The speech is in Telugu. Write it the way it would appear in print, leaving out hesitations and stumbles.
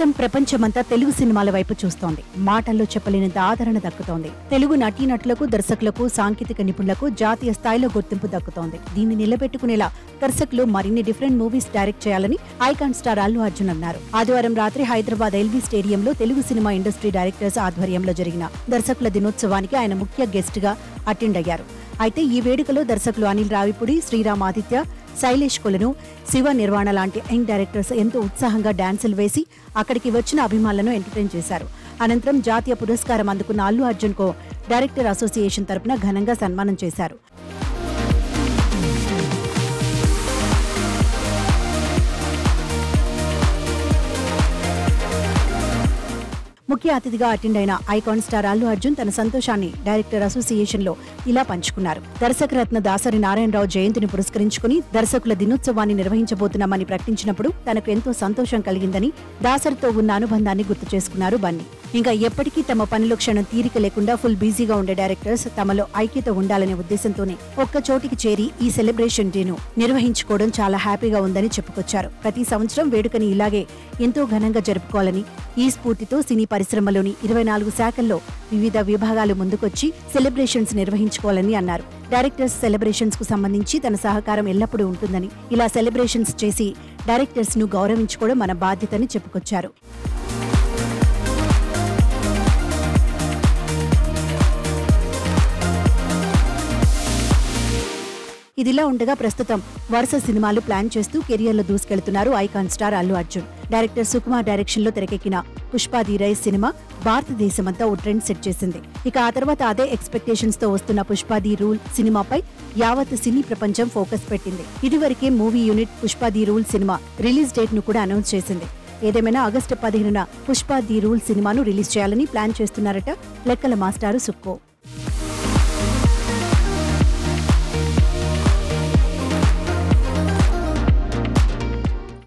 ప్రస్తుతం ప్రపంచమంతా తెలుగు సినిమాల వైపు చూస్తోంది. మాటల్లో చెప్పలేనంత ఆదరణ దక్కుతోంది. తెలుగు నటీనటులకు, దర్శకులకు, సాంకేతిక నిపుణులకు జాతీయ స్థాయిలో గుర్తింపు దక్కుతోంది. దీన్ని నిలబెట్టుకునేలా దర్శకులు మరిన్ని డిఫరెంట్ మూవీస్ డైరెక్ట్ చేయాలని ఐకాన్ స్టార్ అల్లు అర్జున్ అన్నారు. ఆదివారం రాత్రి హైదరాబాద్ ఎల్బీ స్టేడియంలో తెలుగు సినిమా ఇండస్ట్రీ డైరెక్టర్స్ ఆధ్వర్యంలో జరిగిన దర్శకుల దినోత్సవానికి ఆయన ముఖ్య గెస్ట్ గా అటెండ్ అయ్యారు. అయితే ఈ వేడుకలో దర్శకులు అనిల్ రావిపూడి, శ్రీరామ్ ఆదిత్య, శైలేష్ కొలను, శివ నిర్వాణ లాంటి యంగ్ డైరెక్టర్స్ ఎంతో ఉత్సాహంగా డాన్సులు వేసి అక్కడికి వచ్చిన అభిమానులను ఎంటర్టైన్ చేశారు. అనంతరం జాతీయ పురస్కారం అందుకున్న అల్లు అర్జున్ కు డైరెక్టర్ అసోసియేషన్ తరపున ఘనంగా సన్మానం చేశారు. ముఖ్య అతిథిగా అటెండ్ అయిన ఐకాన్ స్టార్ అల్లు అర్జున్ తన సంతోషాన్ని డైరెక్టర్ అసోసియేషన్ లో ఇలా పంచుకున్నారు. దర్శకరత్న దాసరి నారాయణరావు జయంతిని పురస్కరించుకుని దర్శకుల దినోత్సవాన్ని నిర్వహించబోతున్నామని ప్రకటించినప్పుడు తనకు ఎంతో సంతోషం కలిగిందని, దాసరితో ఉన్న అనుబంధాన్ని గుర్తు చేసుకున్నారు బన్నీ. ఇంకా ఎప్పటికీ తమ పనిలో క్షణం తీరిక లేకుండా ఫుల్ బిజీగా ఉండే డైరెక్టర్స్ తమలో ఐక్యత ఉండాలనే ఉద్దేశంతోనే ఒక్క చోటికి చేరి ఈ సెలబ్రేషన్ డేను నిర్వహించుకోవడం చాలా హ్యాపీగా ఉందని చెప్పుకొచ్చారు. ప్రతి సంవత్సరం వేడుకని ఇలాగే ఎంతో ఘనంగా జరుపుకోవాలని, ఈ స్ఫూర్తితో సినీ పరిశ్రమలోని 24 శాఖల్లో వివిధ విభాగాలు ముందుకొచ్చి సెలబ్రేషన్స్ నిర్వహించుకోవాలని అన్నారు. డైరెక్టర్స్ సెలబ్రేషన్స్ కు సంబంధించి తన సహకారం ఎల్లప్పుడూ ఉంటుందని, ఇలా సెలబ్రేషన్స్ చేసి డైరెక్టర్స్ ను గౌరవించుకోవడం మన బాధ్యతని చెప్పుకొచ్చారు. ఇదిలా ఉండగా ప్రస్తుతం వరుస సినిమాలు ప్లాన్ చేస్తూ కెరియర్లో దూసుకెళ్తున్నారు icon star Allu Arjun. Director Sukumar direction లో తెరకెక్కిన పుష్ప ది రైస్ సినిమా భారతదేశమంతా ఓ ట్రెండ్ సెట్ చేసింది. ఇక ఆ తర్వాత అదే ఎక్స్పెక్టేషన్స్ తో వస్తున్న పుష్ప ది రూల్ సినిమాపై యావత్ సినీ ప్రపంచం ఫోకస్ పెట్టింది. ఇదివరకే movie unit Pushpa the rule cinema release date ను కూడా అనౌన్స్ చేసింది. ఏదేమైనా ఆగస్టు 15న పుష్ప ది రూల్ సినిమాను రిలీజ్ చేయాలని ప్లాన్ చేస్తున్నారట లెక్కల మాస్టారు సుక్కో.